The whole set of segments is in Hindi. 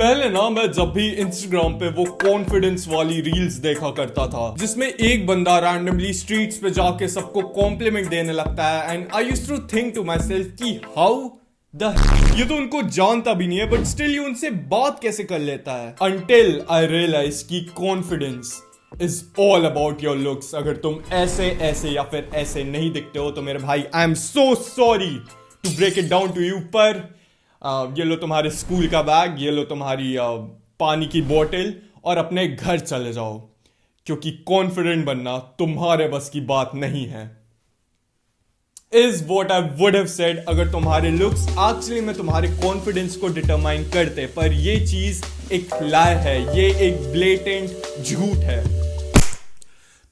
पहले ना मैं जब भी इंस्टाग्राम पे वो कॉन्फिडेंस वाली रील्स देखा करता था जिसमें एक बंदा रैंडमली स्ट्रीट्स पे जाके सबको कॉम्प्लीमेंट देने लगता है and I used to think to myself कि हाउ द ये तो उनको जानता भी नहीं है बट स्टिल ये उनसे बात कैसे कर लेता है अनटिल आई रियलाइज कि confidence is all about your looks. अगर तुम ऐसे ऐसे या फिर ऐसे नहीं दिखते हो तो मेरे भाई I am so sorry to break it down to you पर ये लो तुम्हारे स्कूल का बैग, ये लो तुम्हारी पानी की बोतल और अपने घर चले जाओ क्योंकि कॉन्फिडेंट बनना तुम्हारे बस की बात नहीं है। Is what I would have said अगर तुम्हारे लुक्स एक्चुअली में तुम्हारे कॉन्फिडेंस को डिटरमाइन करते, पर ये चीज एक लाई है, ये एक ब्लेटेंट झूठ है।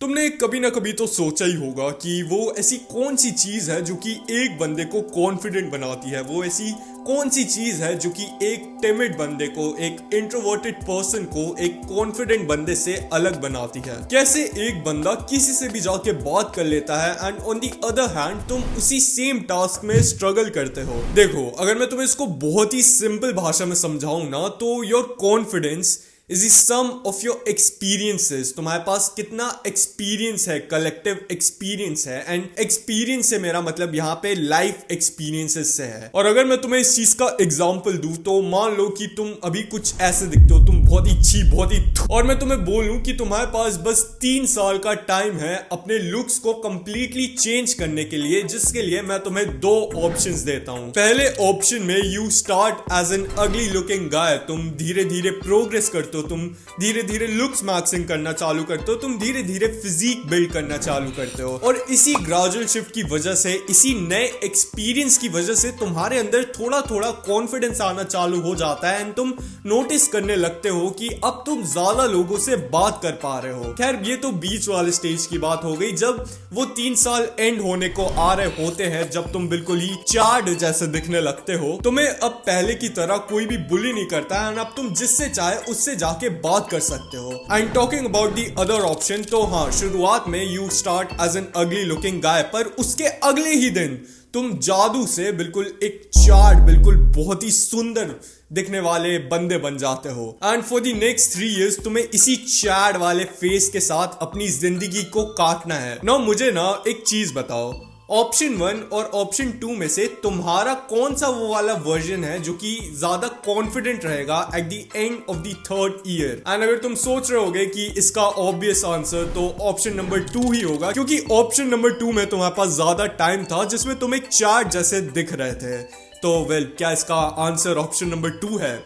तुमने कभी ना कभी तो सोचा ही होगा कि वो ऐसी कौन सी चीज है जो कि एक बंदे को कॉन्फिडेंट बनाती है, वो ऐसी कौन सी चीज है जो कि एक टिमिड बंदे को, एक इंट्रोवर्टेड पर्सन को एक कॉन्फिडेंट बंदे से अलग बनाती है। कैसे एक बंदा किसी से भी जाके बात कर लेता है and on the other hand तुम उसी सेम टास्क में स्ट्रगल करते हो। देखो, अगर मैं तुम्हें इसको बहुत ही सिंपल भाषा में समझाऊं ना तो your confidence is the sum of your experiences. तुम्हारे पास कितना एक्सपीरियंस है, कलेक्टिव एक्सपीरियंस है, एंड एक्सपीरियंस से मेरा मतलब यहाँ पे लाइफ एक्सपीरियंसेस से है। और अगर मैं तुम्हें इस चीज का एग्जांपल दूं तो मान लो कि तुम अभी कुछ ऐसे दिखते हो, तुम बहुत ही छी, बहुत ही और मैं तुम्हें बोलूं कि तुम्हारे पास बस 3 साल का टाइम है अपने लुक्स को कंप्लीटली चेंज करने के लिए, जिसके लिए मैं तुम्हें 2 ऑप्शंस देता हूं। पहले ऑप्शन में you start as an ugly looking guy, तुम धीरे धीरे प्रोग्रेस करते हो, तुम धीरे धीरे लुक्स मैक्सिंग करना चालू करते हो, तुम धीरे धीरे फिजिक बिल्ड करना चालू करते हो और इसी ग्रेजुअल शिफ्ट की वजह से, इसी नए एक्सपीरियंस की वजह से तुम्हारे अंदर थोड़ा थोड़ा कॉन्फिडेंस आना चालू हो जाता है एंड तुम नोटिस करने लगते हो कि अब तुम ज्यादा लोगों से बात कर पा रहे हो। खैर, ये तो बीच वाले स्टेज की बात हो गई, जब वो 3 साल एंड होने को आ रहे होते हैं, जब तुम बिल्कुल ही चार्ड जैसे दिखने लगते हो, तुम्हें अब पहले की तरह कोई भी बुली नहीं करता है, अब तुम जिससे चाहे उससे जाके बात कर सकते हो। I am talking about the other option. तो हाँ, शुरुआत में you start as an ugly looking guy, पर उसके अगले ही दिन तुम जादू से बिल्कुल एक चार्ट, बिल्कुल बहुत ही सुंदर दिखने वाले बंदे बन जाते हो and for the next 3 years तुम्हें इसी चैड वाले फेस के साथ अपनी जिंदगी को काटना है ना। मुझे ना एक चीज बताओ, ऑप्शन 1 और ऑप्शन 2 में से तुम्हारा कौन सा वो वाला वर्जन है जो कि ज्यादा कॉन्फिडेंट रहेगा at the end of the 3rd year? And अगर तुम सोच रहे होगे कि इसका ऑब्वियस आंसर तो ऑप्शन नंबर 2 ही होगा, क्योंकि ऑप्शन नंबर 2 में तुम्हारे पास ज्यादा टाइम था जिसमें तुम एक चार्ट जैसे दिख रहे थे। तो क्या इसका आंसर ऑप्शन नंबर 2 है?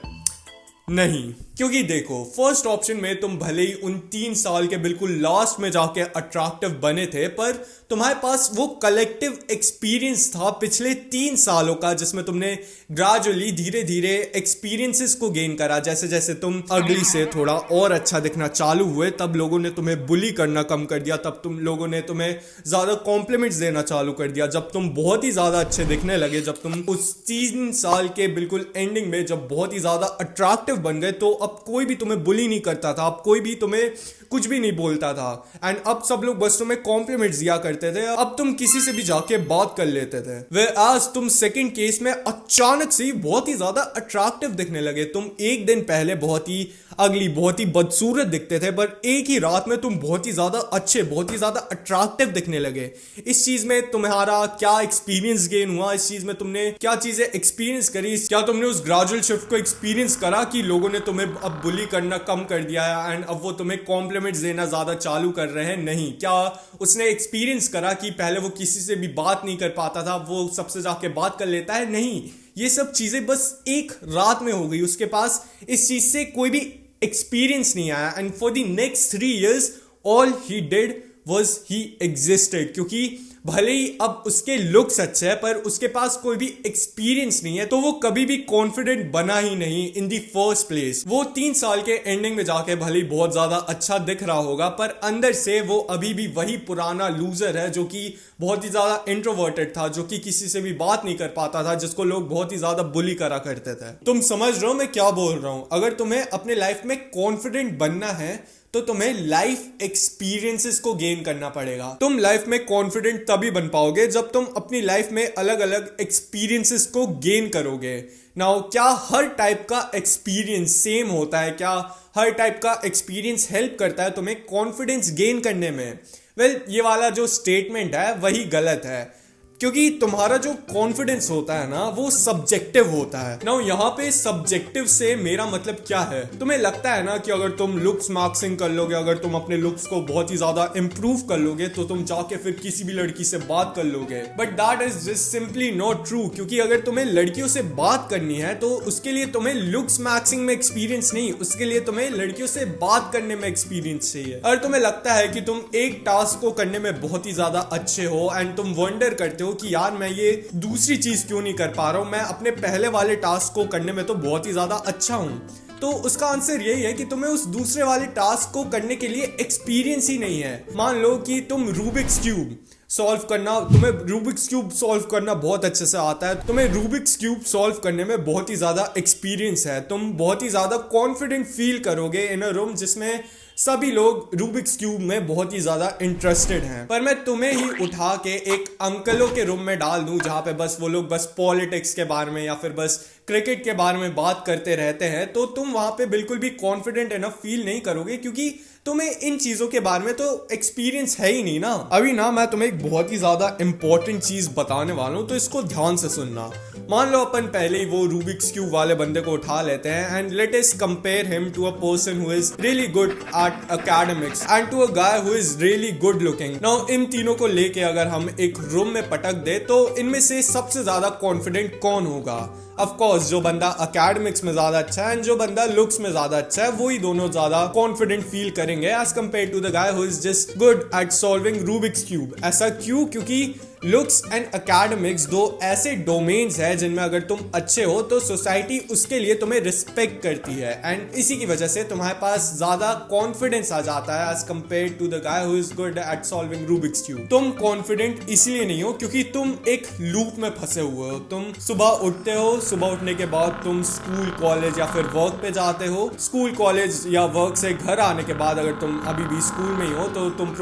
नहीं, क्योंकि देखो, फर्स्ट ऑप्शन में तुम भले ही उन 3 साल के बिल्कुल लास्ट में जाके अट्रैक्टिव बने थे, पर तुम्हारे पास वो कलेक्टिव एक्सपीरियंस था पिछले 3 सालों का, जिसमें तुमने ग्रेजुअली धीरे धीरे एक्सपीरियंसेस को गेन करा। जैसे जैसे तुम अगली से थोड़ा और अच्छा दिखना चालू हुए, तब लोगों ने तुम्हें बुली करना कम कर दिया, तब तुम लोगों ने तुम्हें ज्यादा कॉम्प्लीमेंट्स देना चालू कर दिया। जब तुम बहुत ही ज्यादा अच्छे दिखने लगे, जब तुम उस 3 साल के बिल्कुल एंडिंग में जब बहुत ही ज्यादा अट्रैक्टिव बन गए, तो अब कोई भी तुम्हें बुली नहीं करता था, अब कोई भी तुम्हें कुछ भी नहीं बोलता था एंड अब सब लोग बस तुम्हें कॉम्प्लीमेंट्स दिया करते थे। अब तुम किसी से भी जाके बात कर लेते थे। वे आज तुम सेकंड केस में अचानक से बहुत ही ज्यादा अट्रैक्टिव दिखने लगे। तुम एक दिन पहले बहुत ही अगली, बहुत ही बदसूरत दिखते थे, पर एक ही रात में तुम बहुत ही ज्यादा अच्छे, बहुत ही ज्यादा अट्रैक्टिव दिखने लगे। इस चीज में तुम्हारा क्या एक्सपीरियंस गेन हुआ? इस चीज में तुमने क्या चीजें एक्सपीरियंस करी? क्या तुमने उस ग्रेजुअल शिफ्ट को एक्सपीरियंस करा कि लोगों ने तुम्हें अब बुली करना कम कर दिया है एंड अब वो तुम्हें कॉम्प्लीमेंट्स देना ज्यादा चालू कर रहे हैं? नहीं। क्या उसने एक्सपीरियंस करा कि पहले वो किसी से भी बात नहीं कर पाता था, वो सबसे जाके बात कर लेता है? नहीं। ये सब चीजें बस एक रात में हो गई, उसके पास इस चीज से कोई भी एक्सपीरियंस नहीं आया and for the next 3 years all he did was he existed. क्योंकि भले ही अब उसके लुक्स अच्छे हैं, पर उसके पास कोई भी एक्सपीरियंस नहीं है, तो वो कभी भी कॉन्फिडेंट बना ही नहीं इन दी फर्स्ट प्लेस। वो 3 साल के एंडिंग में जाके भले ही बहुत ज्यादा अच्छा दिख रहा होगा, पर अंदर से वो अभी भी वही पुराना लूजर है जो कि बहुत ही ज्यादा इंट्रोवर्टेड था, जो कि किसी से भी बात नहीं कर पाता था, जिसको लोग बहुत ही ज्यादा बुली करा करते थे। तुम समझ रहे हो मैं क्या बोल रहा हूं? अगर तुम्हें अपने लाइफ में कॉन्फिडेंट बनना है तो तुम्हें लाइफ एक्सपीरियंसेस को गेन करना पड़ेगा। तुम लाइफ में कॉन्फिडेंट तभी बन पाओगे जब तुम अपनी लाइफ में अलग अलग एक्सपीरियंसेस को गेन करोगे। नाउ क्या हर टाइप का एक्सपीरियंस सेम होता है? क्या हर टाइप का एक्सपीरियंस हेल्प करता है तुम्हें कॉन्फिडेंस गेन करने में? वेल, ये वाला जो स्टेटमेंट है वही गलत है, क्योंकि तुम्हारा जो कॉन्फिडेंस होता है ना वो सब्जेक्टिव होता है। नाउ यहाँ पे सब्जेक्टिव से मेरा मतलब क्या है? तुम्हें लगता है ना कि अगर तुम लुक्स मैक्सिंग कर लोगे, अगर तुम अपने लुक्स को बहुत ही ज्यादा इंप्रूव कर लोगे तो तुम जाके फिर किसी भी लड़की से बात कर लोगे, but that is just simply not true. क्योंकि अगर तुम्हें लड़कियों से बात करनी है तो उसके लिए तुम्हें लुक्स मैक्सिंग में एक्सपीरियंस नहीं, उसके लिए तुम्हें लड़कियों से बात करने में एक्सपीरियंस चाहिए। अगर तुम्हें लगता है कि तुम एक टास्क को करने में बहुत ही ज्यादा अच्छे हो एंड तुम वंडर करते हो कि यार मैं ये दूसरी चीज क्यों नहीं कर पा रहा हूं, मैं अपने पहले वाले टास्क को करने में तो बहुत ही ज्यादा अच्छा हूं, तो उसका आंसर यही है कि तुम्हें उस दूसरे वाले टास्क को करने के लिए एक्सपीरियंस ही नहीं है। मान लो कि तुम रूबिक्स क्यूब सॉल्व करना, तुम्हें रूबिक्स क्यूब सॉल्व करना बहुत अच्छे से आता है, तुम्हें रूबिक्स क्यूब सॉल्व करने में बहुत ही ज्यादा एक्सपीरियंस है, तुम बहुत ही ज्यादा कॉन्फिडेंट फील करोगे इन अ रूम जिसमें सभी लोग रूबिक्स क्यूब में बहुत ही ज्यादा इंटरेस्टेड हैं। पर मैं तुम्हें ही उठा के एक अंकलों के रूम में डाल दूं जहां पे बस वो लोग बस पॉलिटिक्स के बारे में या फिर बस क्रिकेट के बारे में बात करते रहते हैं, तो तुम वहां पे बिल्कुल भी कॉन्फिडेंट इनफ फील नहीं करोगे, क्योंकि तुम्हें इन चीजों के बारे में तो एक्सपीरियंस है ही नहीं ना। अभी ना मैं तुम्हें एक बहुत ही ज्यादा इंपॉर्टेंट चीज बताने वाला हूं, तो इसको ध्यान से सुनना। मान लो अपन पहले ही वो रूबिक्स क्यूब वाले बंदे को उठा लेते हैं and let us compare him to a person who is really good at academics and to a guy who is really good looking. Now इन तीनों को लेके अगर हम एक रूम में पटक दे तो इनमें से सबसे ज्यादा कॉन्फिडेंट कौन होगा? ऑफ कोर्स जो बंदा एकेडमिक्स में ज्यादा अच्छा है एंड जो बंदा लुक्स में ज्यादा अच्छा है, वो ही दोनों ज्यादा कॉन्फिडेंट फील करेंगे as compared to the guy who is just good at solving Rubik's cube. ऐसा क्यों? क्योंकि लुक्स एंड एकेडमिक्स दो ऐसे डोमेन्स है जिनमें अगर तुम अच्छे हो तो सोसाइटी उसके लिए तुम्हें रिस्पेक्ट करती है एंड इसी की वजह से तुम्हारे पास ज्यादा कॉन्फिडेंस आ जाता है as compared to the guy who is good at solving Rubik's cube. तुम कॉन्फिडेंट इसलिए नहीं हो क्योंकि तुम एक लूप में फंसे हुए हो। तुम सुबह उठते हो, सुबह उठने के बाद तुम स्कूल कॉलेज या फिर वर्क पे जाते हो, स्कूल कॉलेज या वर्क से घर आने के बाद अगर तुम अभी भी स्कूल में ही हो तो तुम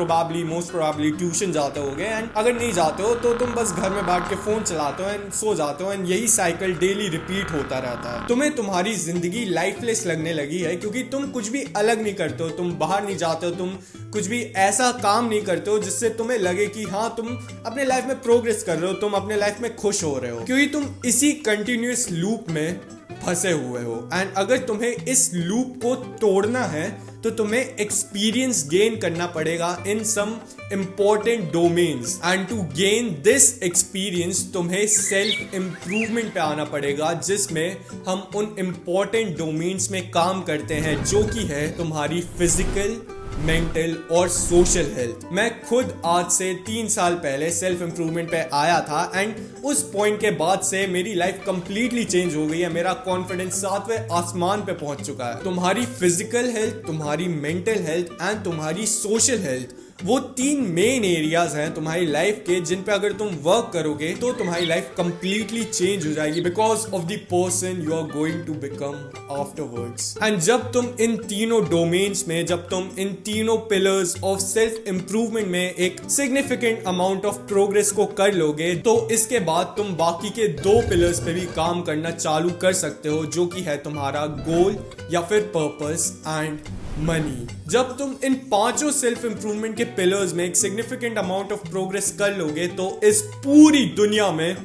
मोस्ट प्रोबेबली ट्यूशन जाते होगे, एंड अगर नहीं जाते हो तो तुम बस घर में बैठ के फोन चलाते हो एंड सो जाते हो, एंड यही साइकिल डेली रिपीट होता रहता है। तुम्हें तुम्हारी जिंदगी लाइफलेस लगने लगी है क्योंकि तुम कुछ भी अलग नहीं करते हो, तुम बाहर नहीं जाते हो, तुम कुछ भी ऐसा काम नहीं करते हो जिससे तुम्हें लगे कि हाँ तुम अपने लाइफ में प्रोग्रेस कर रहे हो, तुम अपने लाइफ में खुश हो रहे हो, क्योंकि तुम इसी कंटिन्यूअस लूप में फंसे हुए हो। एंड अगर तुम्हें इस लूप को तोड़ना है तो तुम्हें एक्सपीरियंस गेन करना पड़ेगा in some important domains, and to gain this experience तुम्हें सेल्फ इंप्रूवमेंट पे आना पड़ेगा, जिसमें हम उन इंपॉर्टेंट डोमेन्स में काम करते हैं जो कि है तुम्हारी फिजिकल, मेंटल और सोशल हेल्थ। मैं खुद आज से 3 साल पहले सेल्फ इंप्रूवमेंट पे आया था एंड उस पॉइंट के बाद से मेरी लाइफ कंप्लीटली चेंज हो गई है। मेरा कॉन्फिडेंस 7वें आसमान पे पहुंच चुका है। तुम्हारी फिजिकल हेल्थ, तुम्हारी मेंटल हेल्थ एंड तुम्हारी सोशल हेल्थ, वो 3 मेन एरियाज हैं तुम्हारी लाइफ के जिन पे अगर तुम वर्क करोगे तो तुम्हारी लाइफ कंप्लीटली चेंज हो जाएगी because of the person you are going to become afterwards. And जब तुम इन तीनों डोमेन्स में, जब तुम इन तीनों पिलर्स ऑफ सेल्फ इंप्रूवमेंट में एक सिग्निफिकेंट अमाउंट ऑफ प्रोग्रेस को कर लोगे तो इसके बाद तुम बाकी के 2 पिलर्स पे भी काम करना चालू कर सकते हो, जो कि है तुम्हारा गोल या फिर पर्पस एंड मनी। जब तुम इन 5 सेल्फ इंप्रूवमेंट के पिलर्स में एक सिग्निफिकेंट अमाउंट ऑफ प्रोग्रेस कर लोगे तो इस पूरी दुनिया में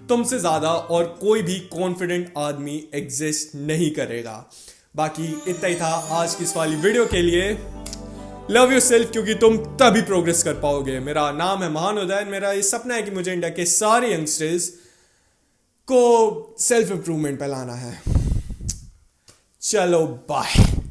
तुमसे ज्यादा और कोई भी कॉन्फिडेंट आदमी एग्जिस्ट नहीं करेगा। बाकी इतना ही था आज की इस वाली वीडियो के लिए। लव योरसेल्फ, क्योंकि तुम तभी प्रोग्रेस कर पाओगे। मेरा नाम है महान उदय, मेरा ये सपना है कि मुझे इंडिया के सारे यंगस्टर्स को सेल्फ इंप्रूवमेंट पे लाना है। चलो बाय।